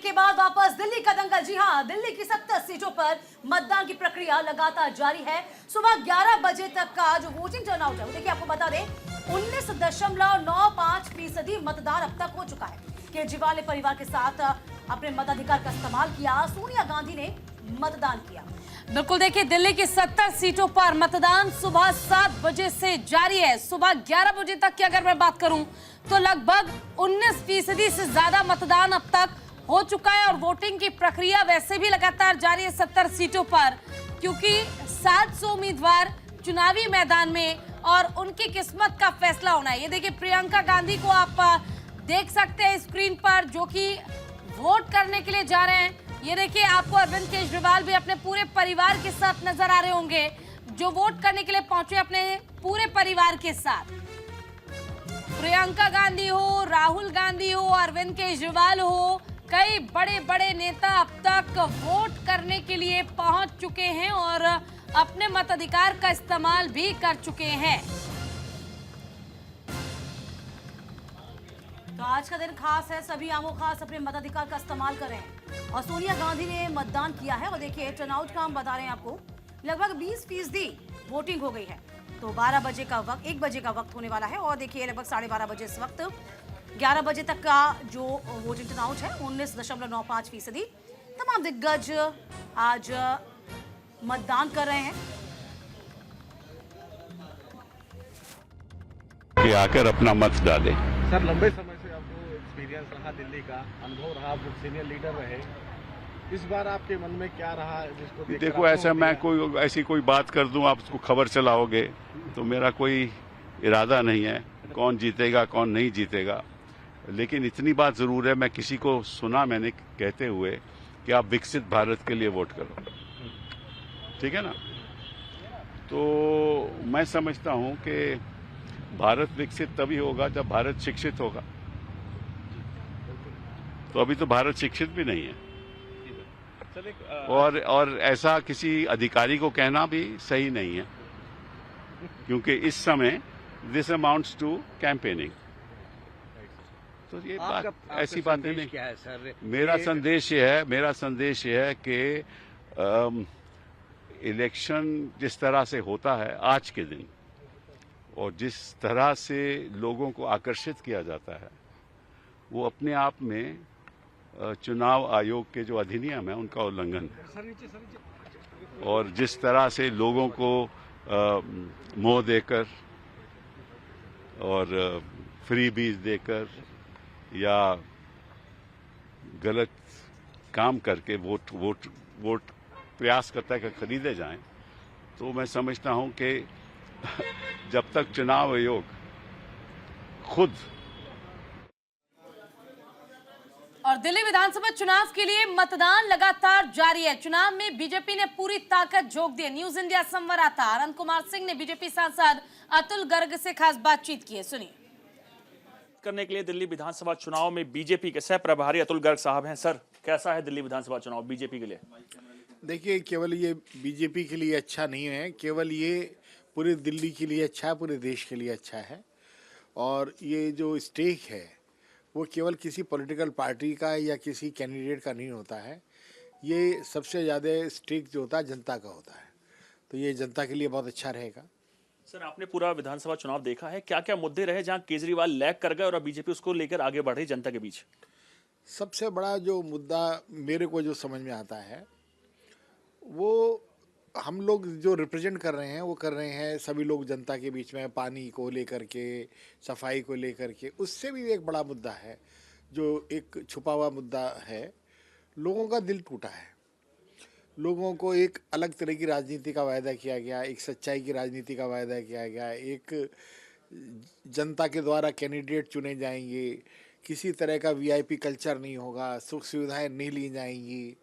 Break के बाद वापस दिल्ली का दंगल। जी हां, दिल्ली की 70 सीटों पर मतदान की प्रक्रिया लगातार जारी है। सुबह 11 बजे तक का जो वोटिंग टर्नआउट है, वो देखिए आपको बता दें 19.95% मतदान अब तक हो चुका है। केजरीवाल ने परिवार के साथ अपने मताधिकार का इस्तेमाल किया। सोनिया गांधी ने मतदान किया। बिल्कुल देखिए, दिल्ली की 70 सीटों पर मतदान सुबह 7 बजे से जारी है। सुबह 11 बजे तक की अगर मैं बात करूं तो लगभग 19% से ज्यादा मतदान अब तक हो चुका है और वोटिंग की प्रक्रिया वैसे भी लगातार जारी है 70 सीटों पर, क्योंकि 700 उम्मीदवार चुनावी मैदान में और उनकी किस्मत का फैसला होना है। ये देखिए, प्रियंका गांधी को आप देख सकते हैं स्क्रीन पर, जो कि वोट करने के लिए जा रहे हैं। ये देखिए, आपको अरविंद केजरीवाल भी अपने पूरे परिवार के साथ नजर आ रहे होंगे, जो वोट करने के लिए पहुंचे अपने पूरे परिवार के साथ। प्रियंका गांधी हो, राहुल गांधी हो, अरविंद केजरीवाल हो, कई बड़े बड़े नेता अब तक वोट करने के लिए पहुंच चुके हैं और अपने मताधिकार का इस्तेमाल भी कर चुके हैं। तो आज का दिन खास है, सभी आमो खास अपने मताधिकार का इस्तेमाल करें। और सोनिया गांधी ने मतदान किया है और देखिए टर्नआउट का हम बता रहे हैं आपको, लगभग 20% वोटिंग हो गई है। तो 12 बजे का वक्त, 1 बजे का वक्त होने वाला है और देखिए लगभग 12:30 बजे इस वक्त 11 बजे तक का जो वोटिंग टर्नआउट है 19.95%। तमाम दिग्गज आज मतदान कर रहे हैं कि आकर अपना मत डालें। सर, लंबे समय से आपको एक्सपीरियंस रहा, दिल्ली का अनुभव रहा, आप सीनियर लीडर रहे, इस बार आपके मन में क्या रहा जिसको देखो, ऐसा मैं ऐसी कोई बात कर दूं आप उसको खबर चलाओगे, तो मेरा कोई इरादा नहीं है कौन जीतेगा कौन नहीं जीतेगा। लेकिन इतनी बात जरूर है, मैं किसी को सुना मैंने कहते हुए कि आप विकसित भारत के लिए वोट करो, ठीक है ना। तो मैं समझता हूं कि भारत विकसित तभी होगा जब भारत शिक्षित होगा। तो अभी तो भारत शिक्षित भी नहीं है और ऐसा किसी अधिकारी को कहना भी सही नहीं है, क्योंकि इस समय दिस अमाउंट्स टू कैंपेनिंग। तो ये बात ऐसी बातें नहीं। क्या है सर? मेरा संदेश ये है कि इलेक्शन जिस तरह से होता है आज के दिन और जिस तरह से लोगों को आकर्षित किया जाता है, वो अपने आप में चुनाव आयोग के जो अधिनियम है उनका उल्लंघन है। और जिस तरह से लोगों को मोह देकर और फ्री बीज देकर या गलत काम करके वोट प्रयास करता है कि खरीदे जाएं, तो मैं समझता हूं कि जब तक चुनाव आयोग खुद। और दिल्ली विधानसभा चुनाव के लिए मतदान लगातार जारी है। चुनाव में बीजेपी ने पूरी ताकत झोंक दी है। न्यूज इंडिया संवाददाता अनंत कुमार सिंह ने बीजेपी सांसद अतुल गर्ग से खास बातचीत की है, सुनिए। करने के लिए दिल्ली विधानसभा चुनाव में बीजेपी के सह प्रभारी अतुल गर्ग साहब हैं। सर, कैसा है दिल्ली विधानसभा चुनाव बीजेपी के लिए? देखिए, केवल ये बीजेपी के लिए अच्छा नहीं है, केवल ये पूरे दिल्ली के लिए अच्छा है, पूरे देश के लिए अच्छा है। और ये जो स्टेक है वो केवल किसी पॉलिटिकल पार्टी का या किसी कैंडिडेट का नहीं होता है, ये सबसे ज़्यादा स्टेक जो होता है जनता का होता है। तो ये जनता के लिए बहुत अच्छा रहेगा। सर, आपने पूरा विधानसभा चुनाव देखा है, क्या क्या मुद्दे रहे जहां केजरीवाल लैग कर गए और अब बीजेपी उसको लेकर आगे बढ़ रही जनता के बीच? सबसे बड़ा जो मुद्दा मेरे को जो समझ में आता है, वो हम लोग जो रिप्रेजेंट कर रहे हैं वो कर रहे हैं सभी लोग जनता के बीच में, पानी को लेकर के, सफाई को लेकर के। उससे भी एक बड़ा मुद्दा है जो एक छुपा हुआ मुद्दा है, लोगों का दिल टूटा है। लोगों को एक अलग तरह की राजनीति का वायदा किया गया, एक सच्चाई की राजनीति का वायदा किया गया, एक जनता के द्वारा कैंडिडेट चुने जाएंगे, किसी तरह का वीआईपी कल्चर नहीं होगा, सुख सुविधाएं नहीं ली जाएंगी,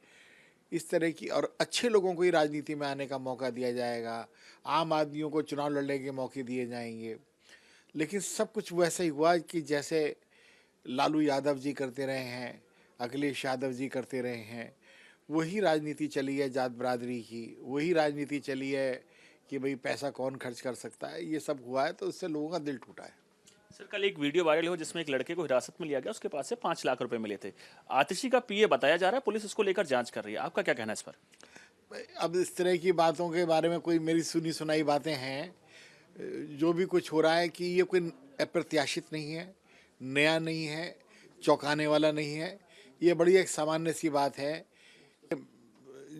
इस तरह की, और अच्छे लोगों को ही राजनीति में आने का मौका दिया जाएगा, आम आदमियों को चुनाव लड़ने के मौके दिए जाएंगे। लेकिन सब कुछ वैसा ही हुआ कि जैसे लालू यादव जी करते रहे हैं, अखिलेश यादव जी करते रहे हैं, वही राजनीति चली है जात बरादरी की, वही राजनीति चली है कि भाई पैसा कौन खर्च कर सकता है, ये सब हुआ है। तो उससे लोगों का दिल टूटा है। सर कल एक वीडियो वायरल हो जिसमें एक लड़के को हिरासत में लिया गया, उसके पास से 5 लाख रुपए मिले थे। आतिशी का पीए बताया जा रहा है, पुलिस उसको लेकर जांच कर रही है। आपका क्या कहना है इस पर? अब इस तरह की बातों के बारे में कोई मेरी सुनी सुनाई बातें हैं। जो भी कुछ हो रहा है कि ये कोई अप्रत्याशित नहीं है, नया नहीं है, चौंकाने वाला नहीं है। ये बड़ी एक सामान्य सी बात है।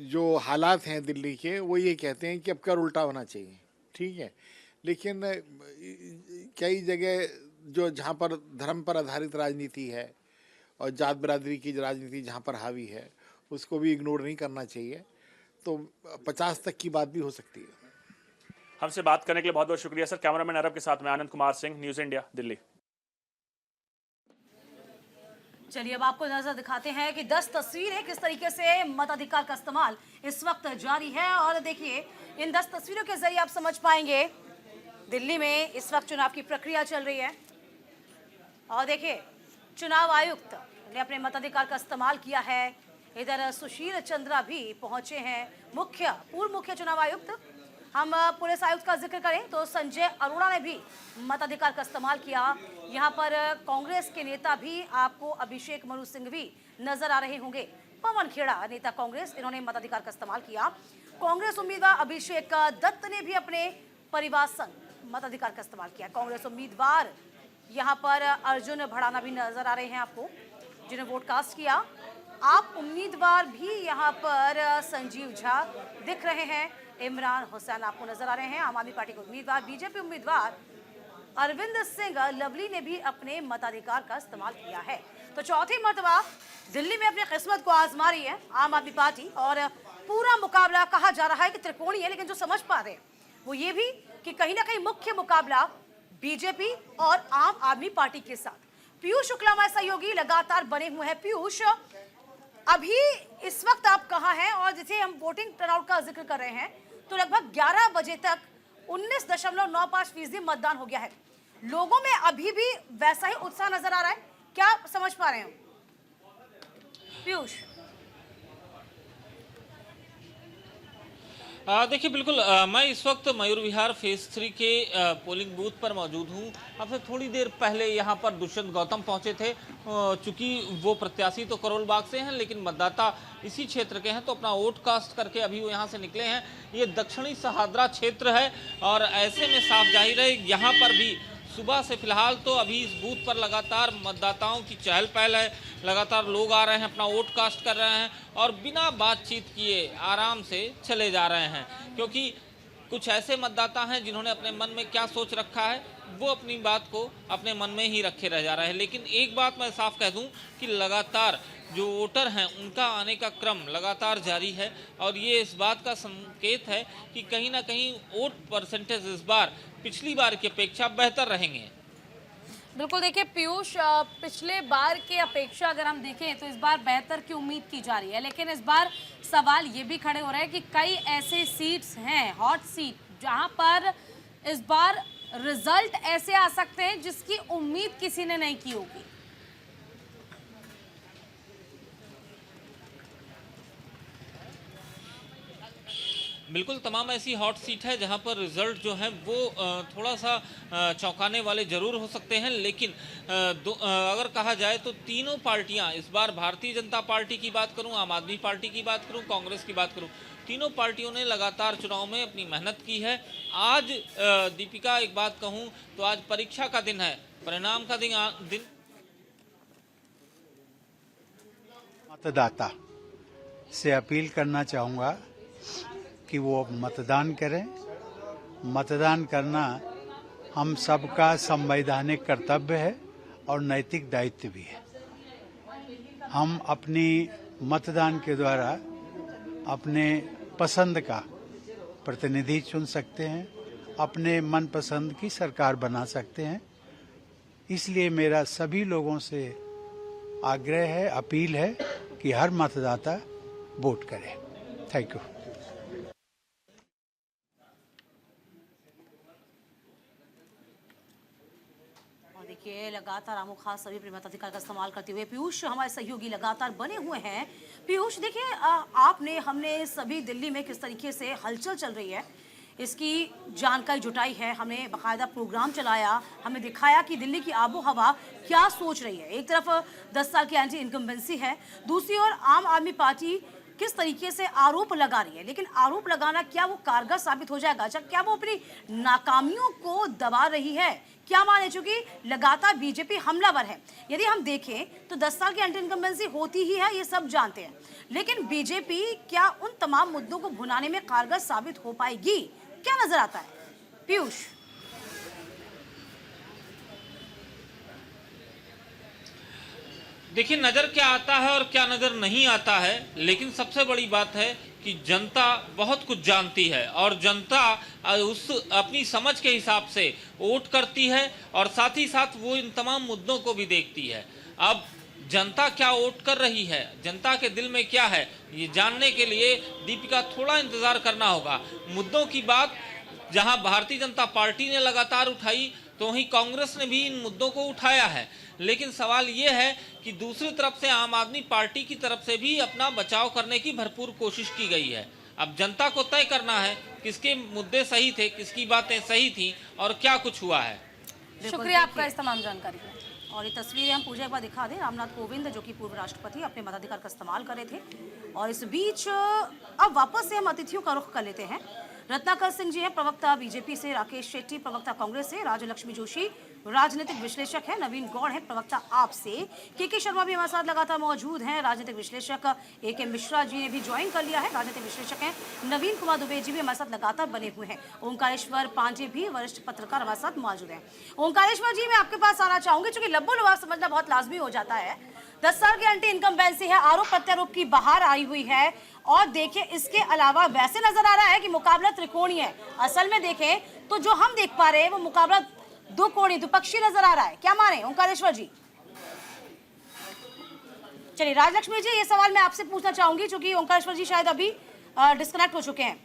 जो हालात हैं दिल्ली के वो ये कहते हैं कि अब कर उल्टा होना चाहिए, ठीक है। लेकिन कई जगह जो जहाँ पर धर्म पर आधारित राजनीति है और जात बिरादरी की राजनीति जहाँ पर हावी है, उसको भी इग्नोर नहीं करना चाहिए। तो 50 तक की बात भी हो सकती है। हमसे बात करने के लिए बहुत बहुत शुक्रिया सर। कैमरामैन अरब के साथ में आनंद कुमार सिंह, न्यूज़ इंडिया, दिल्ली। चलिए अब आपको नजर दिखाते हैं कि 10 तस्वीरें किस तरीके से मताधिकार का इस्तेमाल इस वक्त जारी है। और देखिए इन 10 तस्वीरों के जरिए आप समझ पाएंगे दिल्ली में इस वक्त चुनाव की प्रक्रिया चल रही है। और देखिए चुनाव आयुक्त ने अपने मताधिकार का इस्तेमाल किया है। इधर सुशील चंद्रा भी पहुंचे हैं, पूर्व मुख्य चुनाव आयुक्त। हम पुलिस आयुक्त का जिक्र करें तो संजय अरोड़ा ने भी मताधिकार का इस्तेमाल किया। यहाँ पर कांग्रेस के नेता भी आपको अभिषेक मनु सिंघवी नजर आ रहे होंगे। पवन खेड़ा नेता कांग्रेस, इन्होंने मताधिकार का इस्तेमाल किया। कांग्रेस उम्मीदवार अभिषेक दत्त ने भी अपने परिवार संग मताधिकार का इस्तेमाल किया। कांग्रेस उम्मीदवार यहाँ पर अर्जुन भड़ाना भी नजर आ रहे हैं आपको, जिन्हें वोट कास्ट किया। आप उम्मीदवार भी यहाँ पर संजीव झा दिख रहे हैं। इमरान हुसैन आपको नजर आ रहे हैं, आम आदमी पार्टी के उम्मीदवार। बीजेपी उम्मीदवार अरविंद सिंह लवली ने भी अपने मताधिकार का इस्तेमाल किया है। तो चौथी मर्तबा दिल्ली में अपनी किस्मत को आजमा रही है आम आदमी पार्टी। और पूरा मुकाबला कहा जा रहा है कि त्रिकोणीय है, लेकिन जो समझ पा रहे हैं वो ये भी कि कहीं ना कहीं मुख्य मुकाबला बीजेपी और आम आदमी पार्टी के साथ। पीयूष शुक्ला हमारे सहयोगी लगातार बने हुए हैं। पीयूष, अभी इस वक्त आप कहाँ हैं? और जैसे हम वोटिंग टर्नआउट का जिक्र कर रहे हैं तो लगभग 11 बजे तक 19.95% मतदान हो गया है। लोगों में अभी भी वैसा ही उत्साह नजर आ रहा है, क्या समझ पा रहे हैं पीयूष? देखिए बिल्कुल, मैं इस वक्त मयूर विहार फेज 3 के पोलिंग बूथ पर मौजूद हूँ। अब से थोड़ी देर पहले यहाँ पर दुष्यंत गौतम पहुँचे थे। चूंकि वो प्रत्याशी तो करोल बाग से हैं, लेकिन मतदाता इसी क्षेत्र के हैं, तो अपना वोट कास्ट करके अभी वो यहाँ से निकले हैं। ये दक्षिणी सहादरा क्षेत्र है और ऐसे में साफ जाहिर है यहाँ पर भी सुबह से फिलहाल तो अभी इस बूथ पर लगातार मतदाताओं की चहल पहल है। लगातार लोग आ रहे हैं, अपना वोट कास्ट कर रहे हैं और बिना बातचीत किए आराम से चले जा रहे हैं। क्योंकि कुछ ऐसे मतदाता हैं जिन्होंने अपने मन में क्या सोच रखा है वो अपनी बात को अपने मन में ही रखे रह जा रहे हैं। लेकिन एक बात मैं साफ कह दूं कि लगातार जो वोटर हैं उनका आने का क्रम लगातार जारी है और ये इस बात का संकेत है कि कहीं ना कहीं वोट परसेंटेज इस बार पिछली बार की अपेक्षा बेहतर रहेंगे। बिल्कुल, देखिए पीयूष, पिछले बार के अपेक्षा अगर हम देखें तो इस बार बेहतर की उम्मीद की जा रही है। लेकिन इस बार सवाल ये भी खड़े हो रहे हैं कि कई ऐसे सीट्स हैं, हॉट सीट, जहां पर इस बार रिजल्ट ऐसे आ सकते हैं जिसकी उम्मीद किसी ने नहीं की होगी। बिल्कुल, तमाम ऐसी हॉट सीट है जहां पर रिजल्ट जो है वो थोड़ा सा चौंकाने वाले जरूर हो सकते हैं। लेकिन अगर कहा जाए तो तीनों पार्टियां इस बार, भारतीय जनता पार्टी की बात करूं, आम आदमी पार्टी की बात करूं, कांग्रेस की बात करूं, तीनों पार्टियों ने लगातार चुनाव में अपनी मेहनत की है। आज दीपिका, एक बात कहूं तो आज परीक्षा का दिन है, परिणाम का दिन। मतदाता से अपील करना चाहूँगा कि वो मतदान करें। मतदान करना हम सबका संवैधानिक कर्तव्य है और नैतिक दायित्व भी है। हम अपनी मतदान के द्वारा अपने पसंद का प्रतिनिधि चुन सकते हैं, अपने मनपसंद की सरकार बना सकते हैं। इसलिए मेरा सभी लोगों से आग्रह है, अपील है कि हर मतदाता वोट करे। Thank you. देखिए लगातार आमो खास सभी अपने मताधिकार का इस्तेमाल करते हुए पीयूष हमारे सहयोगी लगातार बने हुए हैं। पीयूष, देखिए आपने, हमने सभी दिल्ली में किस तरीके से हलचल चल रही है इसकी जानकारी जुटाई है, हमने बाकायदा प्रोग्राम चलाया, हमें दिखाया कि दिल्ली की आबो हवा क्या सोच रही है। एक तरफ 10 साल की एंटी इनकम्बेंसी है, दूसरी ओर आम आदमी पार्टी किस तरीके से आरोप लगा रही है, लेकिन आरोप लगाना क्या वो कारगर साबित हो जाएगा? क्या वो अपनी नाकामियों को दबा रही है? क्या माने, चूंकि लगातार बीजेपी हमलावर है। यदि हम देखें तो 10 साल की एंटी इनकम्बेंसी होती ही है, ये सब जानते हैं, लेकिन बीजेपी क्या उन तमाम मुद्दों को भुनाने में कारगर साबित हो पाएगी? क्या नजर आता है पीयूष? देखिए, नजर क्या आता है और क्या नजर नहीं आता है, लेकिन सबसे बड़ी बात है कि जनता बहुत कुछ जानती है और जनता उस अपनी समझ के हिसाब से वोट करती है और साथ ही साथ वो इन तमाम मुद्दों को भी देखती है। अब जनता क्या वोट कर रही है, जनता के दिल में क्या है, ये जानने के लिए दीपिका थोड़ा इंतजार करना होगा। मुद्दों की बात जहां भारतीय जनता पार्टी ने लगातार उठाई, तो वहीं कांग्रेस ने भी इन मुद्दों को उठाया है, लेकिन सवाल ये है कि दूसरी तरफ से आम आदमी पार्टी की तरफ से भी अपना बचाव करने की भरपूर कोशिश की गई है। अब जनता को तय करना है किसके मुद्दे सही थे, किसकी बातें सही थी और क्या कुछ हुआ है। शुक्रिया आपका इस तमाम जानकारी का। और ये तस्वीरें हम पूजा एक बार दिखा दें। रामनाथ कोविंद जो कि पूर्व राष्ट्रपति अपने मताधिकार का इस्तेमाल कर रहे थे। और इस बीच अब वापस से हम अतिथियों का रुख कर लेते हैं। रत्नाकर सिंह जी हैं प्रवक्ता बीजेपी से, राकेश शेट्टी प्रवक्ता कांग्रेस से, राजलक्ष्मी जोशी राजनीतिक विश्लेषक है, नवीन गौड़ है प्रवक्ता आप से, के शर्मा भी हमारे साथ लगातार मौजूद हैं, राजनीतिक विश्लेषक, ए मिश्रा जी ने भी ज्वाइन कर लिया है, राजनीतिक विश्लेषक हैं, नवीन कुमार दुबे जी भी हमारे साथ लगातार बने हुए हैं, ओंकारेश्वर पांडे भी वरिष्ठ पत्रकार हमारे साथ मौजूद हैं। ओंकारेश्वर जी, मैं आपके पास आना चाहूंगी, चूंकि लब्बो लुबाब समझना बहुत लाजमी हो जाता है। 10 साल की एंटी इनकम्बेंसी है, आरोप प्रत्यारोप की बाहर आई हुई है, और देखिए इसके अलावा वैसे नजर आ रहा है कि मुकाबला त्रिकोणीय है। असल में देखें तो जो हम देख पा रहे हैं वो मुकाबला दो कोणी द्विपक्षीय नजर आ रहा है। क्या माने ओंकारेश्वर जी? चलिए राजलक्ष्मी जी, ये सवाल मैं आपसे पूछना चाहूंगी, क्योंकि ओंकारेश्वर जी शायद अभी डिस्कनेक्ट हो चुके हैं।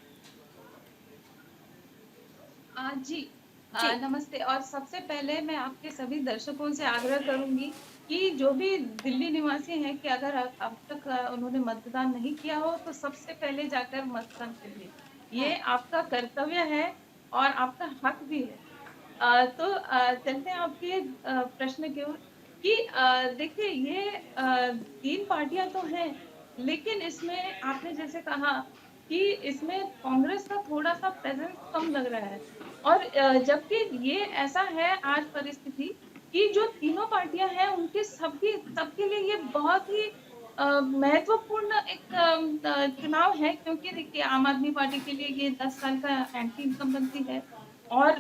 जी नमस्ते। और सबसे पहले मैं आपके सभी दर्शकों से आग्रह करूंगी कि जो भी दिल्ली निवासी हैं कि अगर अब तक उन्होंने मतदान नहीं किया हो तो सबसे पहले जाकर मतदान करिए। ये आपका कर्तव्य है और आपका हक भी है। तो चलते हैं आपके प्रश्न की ओर कि देखिए ये 3 पार्टियां तो हैं, लेकिन इसमें आपने जैसे कहा कि इसमें कांग्रेस का थोड़ा सा प्रेजेंस कम लग रहा है, और जबकि ये ऐसा है आज परिस्थिति कि जो तीनों पार्टियां हैं उनके सबके लिए ये बहुत ही महत्वपूर्ण एक चुनाव है, क्योंकि देखिए आम आदमी पार्टी के लिए ये 10 साल का एंटी इनकम्बेंसी है, और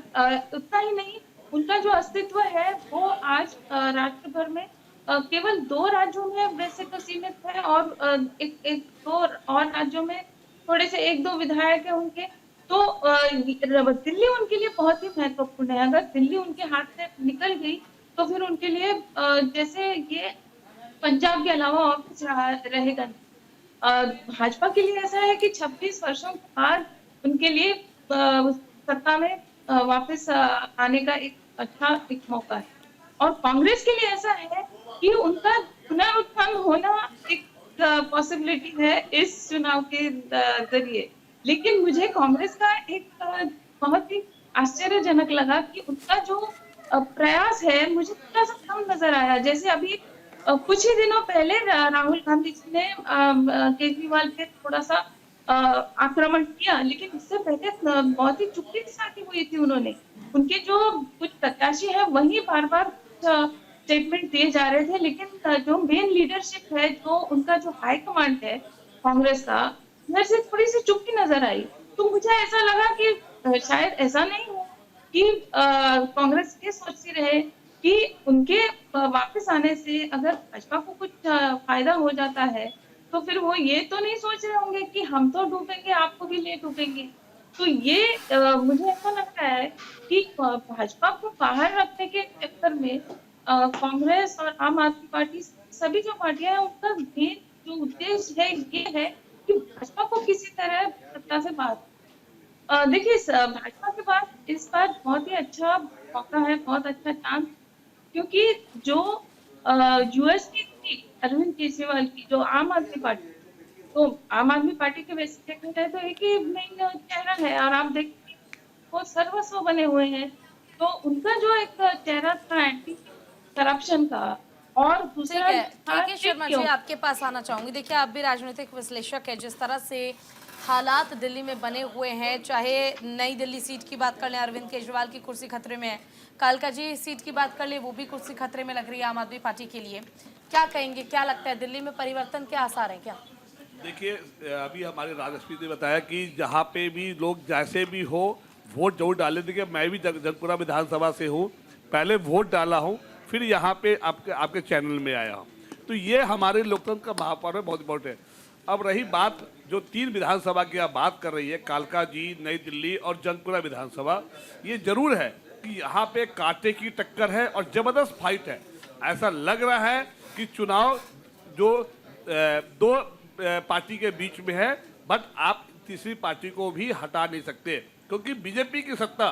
उतना ही नहीं, उनका जो अस्तित्व है वो आज राष्ट्र भर में केवल 2 राज्यों में वैसे तो सीमित है, और एक 2 और राज्यों में थोड़े से 1-2 विधायक है उनके। तो दिल्ली उनके लिए बहुत ही महत्वपूर्ण है। अगर दिल्ली उनके हाथ से निकल गई तो फिर उनके लिए जैसे ये पंजाब के अलावा और कुछ रहेगा नहीं। भाजपा के लिए ऐसा है कि 26 वर्षों के बाद उनके लिए सत्ता में वापस आने का एक अच्छा मौका है, और कांग्रेस के लिए ऐसा है कि उनका पुनरुत्थान होना एक पॉसिबिलिटी है इस चुनाव के जरिए। लेकिन मुझे कांग्रेस का एक बहुत ही आश्चर्यजनक लगा कि उनका जो प्रयास है मुझे थोड़ा सा कम नजर आया। जैसे अभी कुछ ही दिनों पहले राहुल गांधी जी ने केजरीवाल पे थोड़ा सा आक्रमण किया, लेकिन इससे पहले बहुत ही चुप्पी साधी हुई थी उन्होंने। उनके जो कुछ प्रत्याशी है वही बार बार स्टेटमेंट दिए जा रहे थे, लेकिन जो मेन लीडरशिप है, जो उनका जो हाई कमांड है कांग्रेस का, मेरे से थोड़ी सी चुप्पी नजर आई। तो मुझे ऐसा लगा कि शायद ऐसा नहीं हो कि कांग्रेस ये सोचती रहे कि उनके वापस आने से अगर भाजपा को कुछ फायदा हो जाता है तो फिर वो ये तो नहीं सोच रहे होंगे कि हम तो डूबेंगे, आपको भी ले डूबेंगे। तो ये मुझे ऐसा लगता है कि भाजपा को बाहर रखने के चक्कर में कांग्रेस और आम आदमी पार्टी, सभी जो पार्टियां हैं, उनका मेन जो उद्देश्य है ये है कि भाजपा को किसी तरह सत्ता से बाहर। देखिए भाजपा के पास इस बार बहुत ही अच्छा मौका है, बहुत अच्छा चांस, क्योंकि जो यूएसपी थी अरविंद केजरीवाल की, जो आम आदमी पार्टी, तो आम आदमी पार्टी के वैसे देखा जाए तो एक ही मेन चेहरा है, और आप देखिए वो सर्वस्व बने हुए हैं। तो उनका जो एक चेहरा था एंटी करप्शन का, और ठीक दूसरा है था के शर्मा जी, आपके पास आना चाहूंगी। देखिए, आप भी राजनीतिक विश्लेषक है। जिस तरह से हालात दिल्ली में बने हुए हैं, चाहे नई दिल्ली सीट की बात कर लें, अरविंद केजरीवाल की कुर्सी खतरे में है, कालका जी सीट की बात कर ले, वो भी कुर्सी खतरे में लग रही है आम आदमी पार्टी के लिए। क्या कहेंगे, क्या लगता है दिल्ली में परिवर्तन के आसार हैं क्या? देखिए, अभी हमारे राजस्वी ने बताया कि जहाँ पे भी लोग जैसे भी हो वोट जरूर डाले। देखिए, मैं भी जगतपुरा विधानसभा से हूँ, पहले वोट डाला हूँ, फिर यहाँ पे आपके चैनल में आया हूँ। तो ये हमारे लोकतंत्र का महापर्व है, बहुत इम्पोर्टेंट है। अब रही बात जो 3 विधानसभा की आप बात कर रही है, कालका जी, नई दिल्ली और जगतपुरा विधानसभा, ये जरूर है कि यहाँ पे कांटे की टक्कर है और जबरदस्त फाइट है। ऐसा लग रहा है कि चुनाव जो 2 पार्टी के बीच में है, बट आप तीसरी पार्टी को भी हटा नहीं सकते, क्योंकि बीजेपी की सत्ता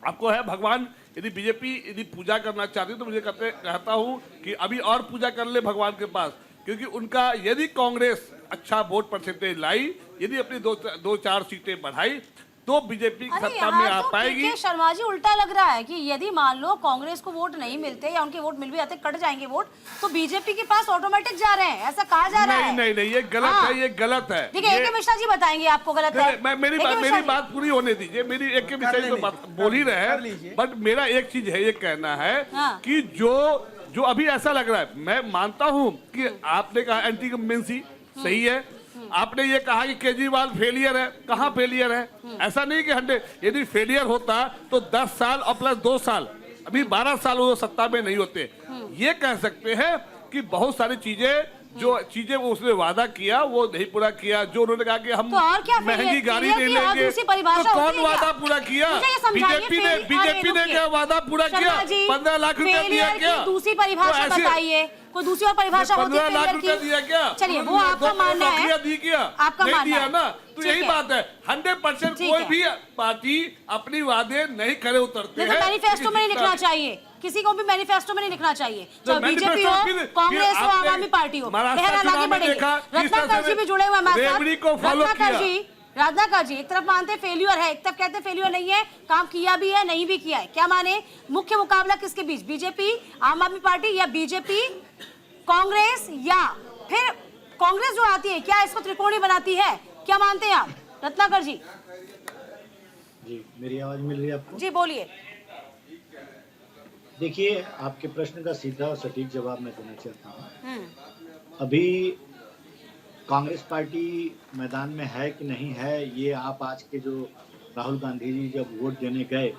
आपको है। भगवान यदि बीजेपी यदि पूजा करना चाहती है तो मुझे कहता हूं कि अभी और पूजा कर ले भगवान के पास, क्योंकि उनका यदि कांग्रेस अच्छा वोट परसेंटेज लाई, यदि अपनी 2-4 सीटें बढ़ाई, तो बीजेपी सत्ता में आ पाएगी। शर्मा जी, उल्टा लग रहा है कि यदि मान लो कांग्रेस को वोट नहीं मिलते या उनके वोट मिल भी जाते, कट जाएंगे वोट, तो बीजेपी के पास ऑटोमेटिक जा रहे हैं, ऐसा कहा जा रहा है। नहीं, ये गलत है, ये गलत है। ठीक है, ए.के. मिश्रा जी बताएंगे आपको गलत है। मेरी बात पूरी होने दीजिए। मेरी ए.के. मिश्रा जी तो बात बोल ही रहे हैं, बट मेरा एक चीज है, ये कहना है कि जो अभी ऐसा लग रहा है, मैं मानता हूं कि आपने कहा एंटी इनकम्बेंसी सही है, आपने ये कहा कि केजरीवाल फेलियर है, कहाँ फेलियर है? ऐसा नहीं कि 100, यदि फेलियर होता तो 10 साल और प्लस 2 साल, अभी 12 साल वो सत्ता में नहीं होते। ये कह सकते हैं कि बहुत सारी चीजें वो उसने वादा किया वो नहीं पूरा किया। जो उन्होंने कहा कि हम महंगी गाड़ी ले लेंगे, तो कौन वादा पूरा किया? बीजेपी ने क्या वादा पूरा किया? 15 लाख रुपया दिया क्या? दूसरी परिभाषा बताइए, कोई दूसरी और परिभाषा होती है? 15 लाख रुपया दिया क्या? चलिए, वो आपका मानना है, दी क्या? आपका नहीं मानना दिया ना। तो यही बात है, 100% कोई भी पार्टी अपनी वादे नहीं करे उतरते हैं। मैनिफेस्टो में नहीं लिखना चाहिए, किसी को भी मैनिफेस्टो में नहीं लिखना चाहिए, चाहे बीजेपी हो, कांग्रेस हो, आम आदमी पार्टी हो। रत्नाकर जी भी जुड़े हुए हैं। रत्नाकर जी एक तरफ मानते फेल्यूर है, एक तरफ कहते फेल्यूर नहीं है, काम किया भी है, नहीं भी किया है। क्या माने, मुख्य मुकाबला किसके बीच? बीजेपी, आम आदमी पार्टी, या बीजेपी, कांग्रेस, या फिर कांग्रेस जो आती है, क्या इसको त्रिकोणीय बनाती है? क्या मानते हैं आप रत्नाकर जी? जी, मेरी आवाज मिल रही है आपको? जी बोलिए। देखिए, आपके प्रश्न का सीधा और सटीक जवाब मैं देना चाहता हूँ। अभी कांग्रेस पार्टी मैदान में है कि नहीं है, ये आप आज के जो राहुल गांधी जी जब वोट देने गए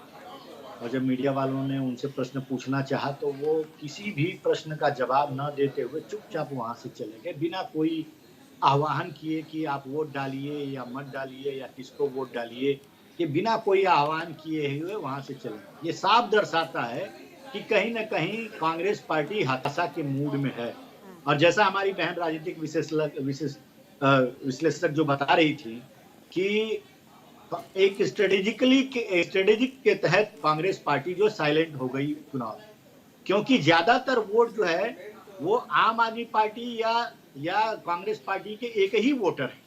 और जब मीडिया वालों ने उनसे प्रश्न पूछना चाहा, तो वो किसी भी प्रश्न का जवाब न देते हुए चुपचाप वहां से चले गए, बिना कोई आह्वान किए कि आप वोट डालिए या मत डालिए या किसको वोट डालिए। ये बिना कोई आह्वान किए हुए वहां से चले गए। ये साफ दर्शाता है कि कहीं न कहीं कांग्रेस पार्टी हताशा के मूड में है। और जैसा हमारी बहन राजनीतिक विश्लेषक जो बता रही थी कि एक स्ट्रेटेजिक के तहत कांग्रेस पार्टी जो साइलेंट हो गई चुनाव, क्योंकि ज्यादातर वोट जो है वो आम आदमी पार्टी या कांग्रेस पार्टी के एक ही वोटर है।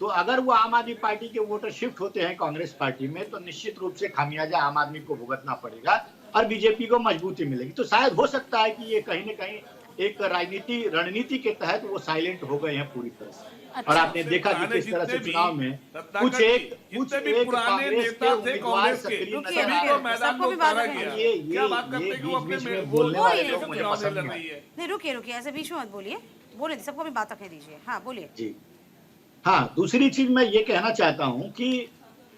तो अगर वो आम आदमी पार्टी के वोटर शिफ्ट होते हैं कांग्रेस पार्टी में, तो निश्चित रूप से खामियाजा आम आदमी को भुगतना पड़ेगा और बीजेपी को मजबूती मिलेगी। तो शायद हो सकता है कि ये कहीं न कहीं एक रणनीति के तहत वो साइलेंट हो गए हैं पूरी तरह से। अच्छा। और आपने देखा कि किस तरह से चुनाव में कुछ एक पुराने नेता थे कांग्रेस के, सभी को मैदान में उतारा गया। क्या बात करते हैं कि वो अपने बोलने वाले लोग मुझे नहीं, पसंद नहीं है। नहीं, रुकिए, ऐसे बीच में मत बोलिए, बोले सबको भी बात रखने दीजिए। हाँ बोलिए जी। हाँ, दूसरी चीज मैं ये कहना चाहता हूँ कि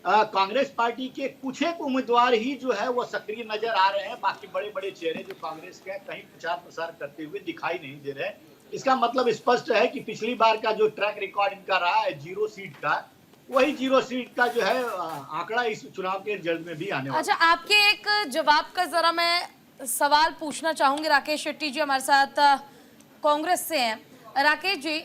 कांग्रेस पार्टी के कुछ एक उम्मीदवार ही जो है वो सक्रिय नजर आ रहे हैं। बाकी बड़े बड़े चेहरे जो कांग्रेस के कहीं प्रचार प्रसार करते हुए दिखाई नहीं दे रहे। इसका मतलब स्पष्ट है कि पिछली बार का जो ट्रैक रिकॉर्ड इनका रहा है 0 सीट का, वही 0 सीट का जो है आंकड़ा इस चुनाव के रिजल्ट में भी आने वाला। अच्छा, आपके एक जवाब का जरा मैं सवाल पूछना चाहूंगी। राकेश शेट्टी जी हमारे साथ कांग्रेस से हैं। राकेश जी,